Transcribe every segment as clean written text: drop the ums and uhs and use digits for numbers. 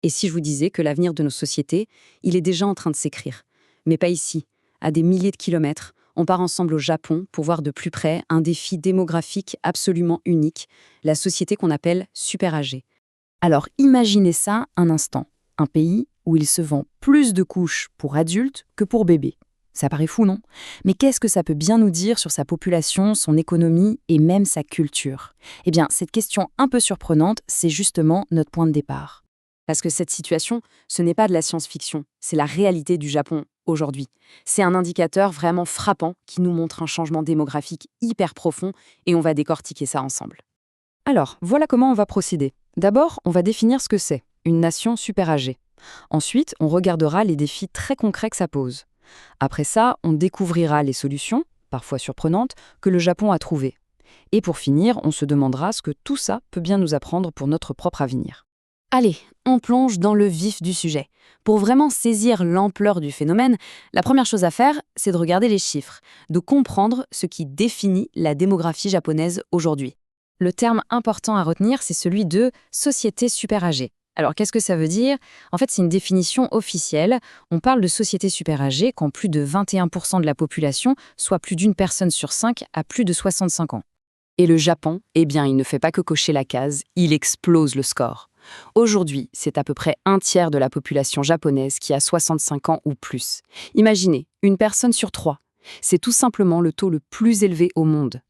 Et si je vous disais que l'avenir de nos sociétés, il est déjà en train de s'écrire? Mais pas ici, à des milliers de kilomètres. On part ensemble au Japon pour voir de plus près un défi démographique absolument unique, la société qu'on appelle super âgée. Alors imaginez ça un instant, un pays où il se vend plus de couches pour adultes que pour bébés. Ça paraît fou, non? Mais qu'est-ce que ça peut bien nous dire sur sa population, son économie et même sa culture? Eh bien, cette question un peu surprenante, c'est justement notre point de départ. Parce que cette situation, ce n'est pas de la science-fiction, c'est la réalité du Japon aujourd'hui. C'est un indicateur vraiment frappant qui nous montre un changement démographique hyper profond et on va décortiquer ça ensemble. Alors, voilà comment on va procéder. D'abord, on va définir ce que c'est, une nation super âgée. Ensuite, on regardera les défis très concrets que ça pose. Après ça, on découvrira les solutions, parfois surprenantes, que le Japon a trouvées. Et pour finir, on se demandera ce que tout ça peut bien nous apprendre pour notre propre avenir. Allez, on plonge dans le vif du sujet. Pour vraiment saisir l'ampleur du phénomène, la première chose à faire, c'est de regarder les chiffres, de comprendre ce qui définit la démographie japonaise aujourd'hui. Le terme important à retenir, c'est celui de société super âgée. Alors, qu'est-ce que ça veut dire? En fait, c'est une définition officielle. On parle de société super âgée quand plus de 21% de la population, soit plus d'une personne sur 5, a plus de 65 ans. Et le Japon, eh bien, il ne fait pas que cocher la case, il explose le score. Aujourd'hui, c'est à peu près un tiers de la population japonaise qui a 65 ans ou plus. Imaginez, une personne sur 3. C'est tout simplement le taux le plus élevé au monde.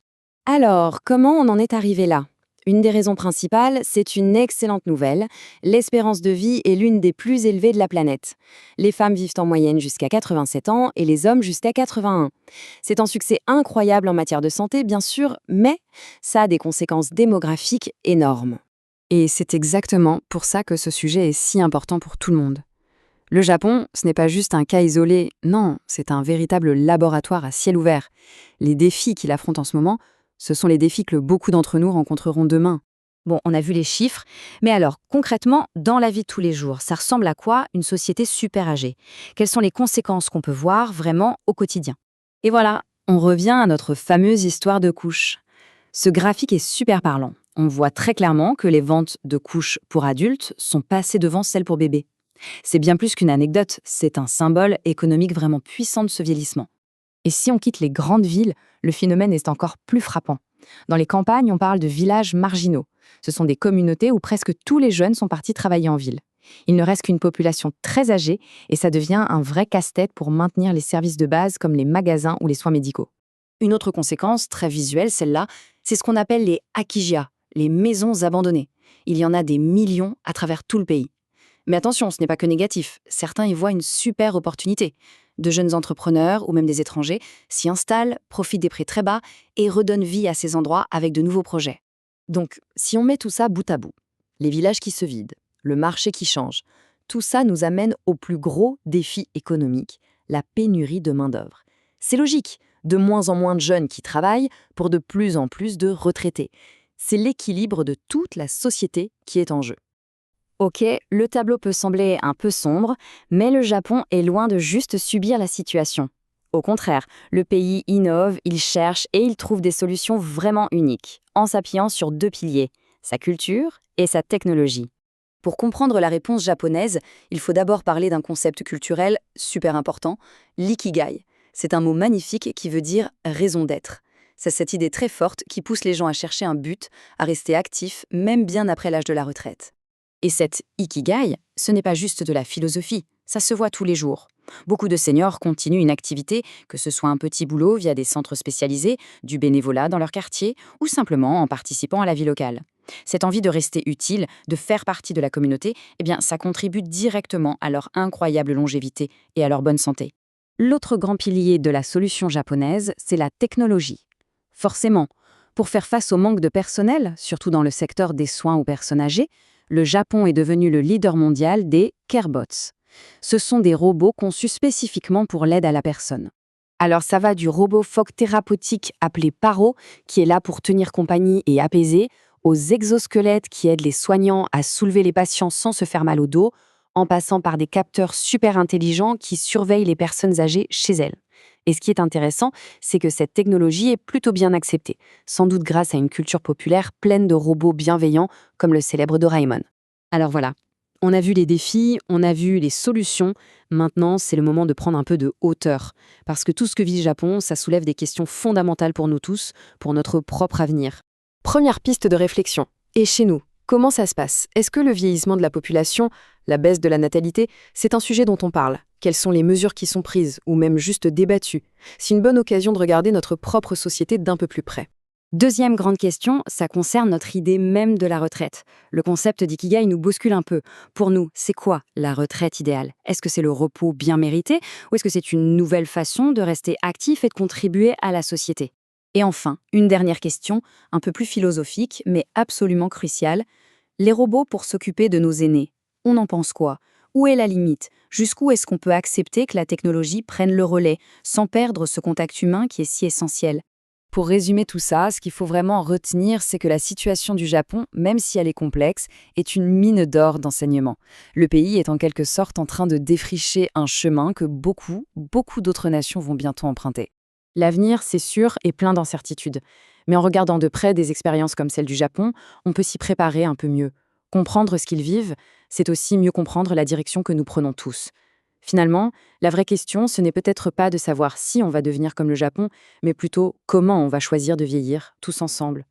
Alors, comment on en est arrivé là? Une des raisons principales, c'est une excellente nouvelle. L'espérance de vie est l'une des plus élevées de la planète. Les femmes vivent en moyenne jusqu'à 87 ans et les hommes jusqu'à 81. C'est un succès incroyable en matière de santé, bien sûr, mais ça a des conséquences démographiques énormes. Et c'est exactement pour ça que ce sujet est si important pour tout le monde. Le Japon, ce n'est pas juste un cas isolé, non, c'est un véritable laboratoire à ciel ouvert. Les défis qu'il affronte en ce moment, ce sont les défis que beaucoup d'entre nous rencontreront demain. Bon, on a vu les chiffres, mais alors, concrètement, dans la vie de tous les jours, ça ressemble à quoi une société super âgée? Quelles sont les conséquences qu'on peut voir vraiment au quotidien? Et voilà, on revient à notre fameuse histoire de couches. Ce graphique est super parlant. On voit très clairement que les ventes de couches pour adultes sont passées devant celles pour bébés. C'est bien plus qu'une anecdote, c'est un symbole économique vraiment puissant de ce vieillissement. Et si on quitte les grandes villes, le phénomène est encore plus frappant. Dans les campagnes, on parle de villages marginaux. Ce sont des communautés où presque tous les jeunes sont partis travailler en ville. Il ne reste qu'une population très âgée et ça devient un vrai casse-tête pour maintenir les services de base comme les magasins ou les soins médicaux. Une autre conséquence, très visuelle celle-là, c'est ce qu'on appelle les akijiya, les maisons abandonnées. Il y en a des millions à travers tout le pays. Mais attention, ce n'est pas que négatif. Certains y voient une super opportunité. De jeunes entrepreneurs ou même des étrangers s'y installent, profitent des prix très bas et redonnent vie à ces endroits avec de nouveaux projets. Donc, si on met tout ça bout à bout, les villages qui se vident, le marché qui change, tout ça nous amène au plus gros défi économique, la pénurie de main-d'œuvre. C'est logique, de moins en moins de jeunes qui travaillent pour de plus en plus de retraités. C'est l'équilibre de toute la société qui est en jeu. Ok, le tableau peut sembler un peu sombre, mais le Japon est loin de juste subir la situation. Au contraire, le pays innove, il cherche et il trouve des solutions vraiment uniques, en s'appuyant sur deux piliers, sa culture et sa technologie. Pour comprendre la réponse japonaise, il faut d'abord parler d'un concept culturel super important, l'ikigai. C'est un mot magnifique qui veut dire raison d'être. C'est cette idée très forte qui pousse les gens à chercher un but, à rester actifs, même bien après l'âge de la retraite. Et cette ikigai, ce n'est pas juste de la philosophie, ça se voit tous les jours. Beaucoup de seniors continuent une activité, que ce soit un petit boulot via des centres spécialisés, du bénévolat dans leur quartier ou simplement en participant à la vie locale. Cette envie de rester utile, de faire partie de la communauté, eh bien, ça contribue directement à leur incroyable longévité et à leur bonne santé. L'autre grand pilier de la solution japonaise, c'est la technologie. Forcément, pour faire face au manque de personnel, surtout dans le secteur des soins aux personnes âgées, le Japon est devenu le leader mondial des CareBots. Ce sont des robots conçus spécifiquement pour l'aide à la personne. Alors ça va du robot phoque thérapeutique appelé Paro, qui est là pour tenir compagnie et apaiser, aux exosquelettes qui aident les soignants à soulever les patients sans se faire mal au dos, en passant par des capteurs super intelligents qui surveillent les personnes âgées chez elles. Et ce qui est intéressant, c'est que cette technologie est plutôt bien acceptée, sans doute grâce à une culture populaire pleine de robots bienveillants comme le célèbre Doraemon. Alors voilà, On a vu les défis, on a vu les solutions. Maintenant, c'est le moment de prendre un peu de hauteur. Parce que tout ce que vit le Japon, ça soulève des questions fondamentales pour nous tous, pour notre propre avenir. Première piste de réflexion. Et chez nous, comment ça se passe? Est-ce que le vieillissement de la population, la baisse de la natalité, c'est un sujet dont on parle? Quelles sont les mesures qui sont prises, ou même juste débattues? C'est une bonne occasion de regarder notre propre société d'un peu plus près. Deuxième grande question, ça concerne notre idée même de la retraite. Le concept d'ikigai nous bouscule un peu. Pour nous, c'est quoi la retraite idéale? Est-ce que c'est le repos bien mérité ou est-ce que c'est une nouvelle façon de rester actif et de contribuer à la société? Et enfin, une dernière question, un peu plus philosophique, mais absolument cruciale. Les robots pour s'occuper de nos aînés. On en pense quoi? Où est la limite? Jusqu'où est-ce qu'on peut accepter que la technologie prenne le relais, sans perdre ce contact humain qui est si essentiel? Pour résumer tout ça, ce qu'il faut vraiment retenir, c'est que la situation du Japon, même si elle est complexe, est une mine d'or d'enseignement. Le pays est en quelque sorte en train de défricher un chemin que beaucoup d'autres nations vont bientôt emprunter. L'avenir, c'est sûr, est plein d'incertitudes. Mais en regardant de près des expériences comme celle du Japon, on peut s'y préparer un peu mieux. Comprendre ce qu'ils vivent, c'est aussi mieux comprendre la direction que nous prenons tous. Finalement, la vraie question, ce n'est peut-être pas de savoir si on va devenir comme le Japon, mais plutôt comment on va choisir de vieillir tous ensemble.